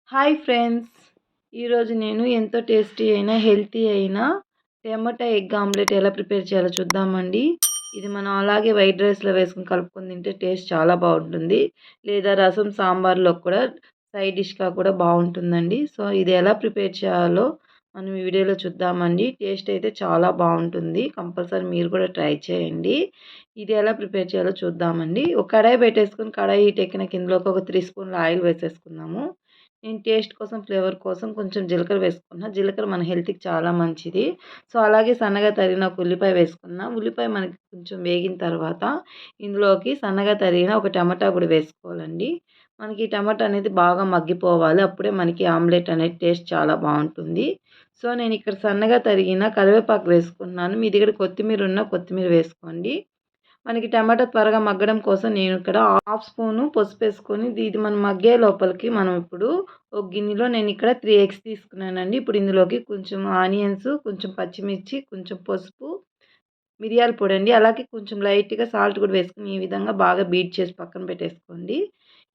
Hi friends! ఈరోజు నేను ఎంతో టేస్టీ అయిన, హెల్తీ అయిన టమాటా ఎగ్ ఆమ్లెట్ ఎలా ప్రిపేర్ చేయాలో చూద్దామండి. ఇది మనం అలాగే వైట్ రైస్‌లో వేసుకొని కలుపుకొని తింటే టేస్ట్ చాలా బాగుంటుంది. లేదా రసం, సాంబార్‌లో కూడా సైడ్ డిష్‌గా కూడా బాగుంటుందండి. సో, ఇది ఎలా ప్రిపేర్ చేయాలో మనం ఈ వీడియోలో చూద్దామండి. టేస్ట్ అయితే చాలా బాగుంటుంది. కంపల్సరీ మీరు కూడా ట్రై చేయండి. ఇది ఎలా ప్రిపేర్ చేయాలో చూద్దామండి. ఒక కడాయి పెట్టేసుకొని కడాయి హీట్ ఎక్కినాక ఇందులోకి ఒక 3 స్పూన్ల ఆయిల్ వేసేసుకుందాము. నేను టేస్ట్ కోసం, ఫ్లేవర్ కోసం కొంచెం జీలకర్ర వేసుకున్నా. జీలకర్ర మన హెల్త్‌కి చాలా మంచిది. సో, అలాగే సన్నగా తరిగిన ఒక ఉల్లిపాయ వేసుకున్నా. ఉల్లిపాయ మనకి కొంచెం వేగిన తర్వాత ఇందులోకి సన్నగా తరిగిన ఒక టమాటా కూడా వేసుకోవాలండి. మనకి ఈ టమాటా అనేది బాగా మగ్గిపోవాలి. అప్పుడే మనకి ఆమ్లెట్ అనేది టేస్ట్ చాలా బాగుంటుంది. సో, నేను ఇక్కడ సన్నగా తరిగిన కరివేపాకు వేసుకున్నాను. మీ దగ్గర కొత్తిమీర ఉన్నా కొత్తిమీర వేసుకోండి. మనకి టమాటా త్వరగా మగ్గడం కోసం నేను ఇక్కడ హాఫ్ స్పూను పసుపేసుకొని ఇది మనం మగ్గే లోపలికి మనం ఇప్పుడు ఒక గిన్నెలో నేను ఇక్కడ 3 ఎగ్స్ తీసుకున్నానండి. ఇప్పుడు ఇందులోకి కొంచెం ఆనియన్స్, కొంచెం పచ్చిమిర్చి, కొంచెం పసుపు, మిరియాల పొడండి. అలాగే కొంచెం లైట్‌గా సాల్ట్ కూడా వేసుకొని ఈ విధంగా బాగా బీట్ చేసి పక్కన పెట్టేసుకోండి.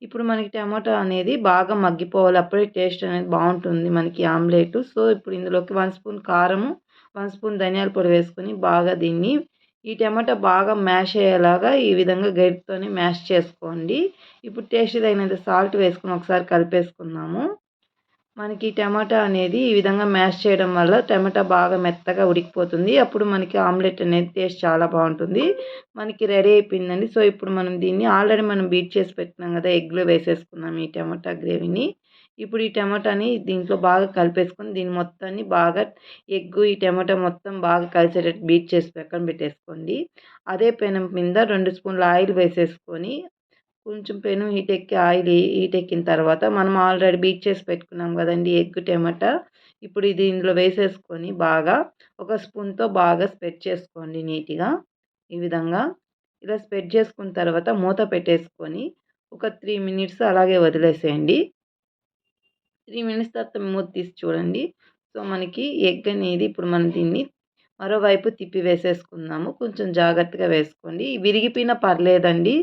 ఇప్పుడు మనకి టమాటా అనేది బాగా మగ్గిపోవాలి. అప్పుడే టేస్ట్ అనేది బాగుంటుంది మనకి ఆమ్లెట్. సో, ఇప్పుడు ఇందులోకి 1 స్పూన్ కారము, 1 స్పూన్ ధనియాల పొడి వేసుకొని బాగా దీన్ని ఈ టమాటా బాగా మ్యాష్ అయ్యేలాగా ఈ విధంగా గరిటెతోని మ్యాష్ చేసుకోండి. ఇప్పుడు టేస్ట్‌కి తగినంత సాల్ట్ వేసుకొని ఒకసారి కలిపేసుకుందాము. మనకి టమాటా అనేది ఈ విధంగా మ్యాష్ చేయడం వల్ల టమాటా బాగా మెత్తగా ఉడికిపోతుంది. అప్పుడు మనకి ఆమ్లెట్ అనేది టేస్ట్ చాలా బాగుంటుంది. మనకి రెడీ అయిపోయిందండి. సో, ఇప్పుడు మనం దీన్ని ఆల్రెడీ మనం బీట్ చేసి పెట్టినాం కదా! ఎగ్‌లో వేసేసుకున్నాం ఈ టమాటా గ్రేవీని. ఇప్పుడు ఈ టమాటాని దీంట్లో బాగా కలిపేసుకొని దీన్ని మొత్తాన్ని బాగా ఈ టమాటా మొత్తం బాగా కలిసేటట్టు బీట్ చేసి పక్కన పెట్టేసుకోండి. అదే పెనం మీద 2 స్పూన్ల ఆయిల్ వేసేసుకొని కొంచెం పెనం హీట్ ఎక్కిన తర్వాత మనం ఆల్రెడీ బీట్ చేసి పెట్టుకున్నాం కదండీ ఎగ్, టమాటా. ఇప్పుడు ఇది ఇందులో వేసేసుకొని బాగా ఒక స్పూన్‌తో బాగా స్ప్రెడ్ చేసుకోండి నీట్‌గా. ఈ విధంగా. ఇలా స్ప్రెడ్ చేసుకున్న తర్వాత మూత పెట్టేసుకొని ఒక 3 మినిట్స్ అలాగే వదిలేసేయండి. 3 మినిట్స్ తర్వాత మూత తీసి చూడండి. సో, మనకి ఎగ్ అనేది ఇప్పుడు మనం దీన్ని మరోవైపు తిప్పి వేసేసుకుందాము. కొంచెం జాగ్రత్తగా వేసుకోండి. విరిగిపోయినా పర్లేదండి.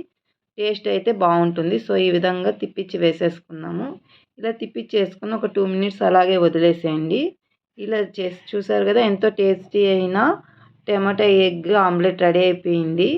టేస్ట్ అయితే బాగుంటుంది. సో, ఈ విధంగా తిప్పిచ్చి వేసేసుకున్నాము. ఇలా తిప్పిచ్చేసుకొని ఒక 2 మినిట్స్ అలాగే వదిలేసేయండి. ఇలా చేసి చూసారు కదా! ఎంతో టేస్టీ అయిన టమాటా ఎగ్ ఆమ్లెట్ రెడీ అయిపోయింది.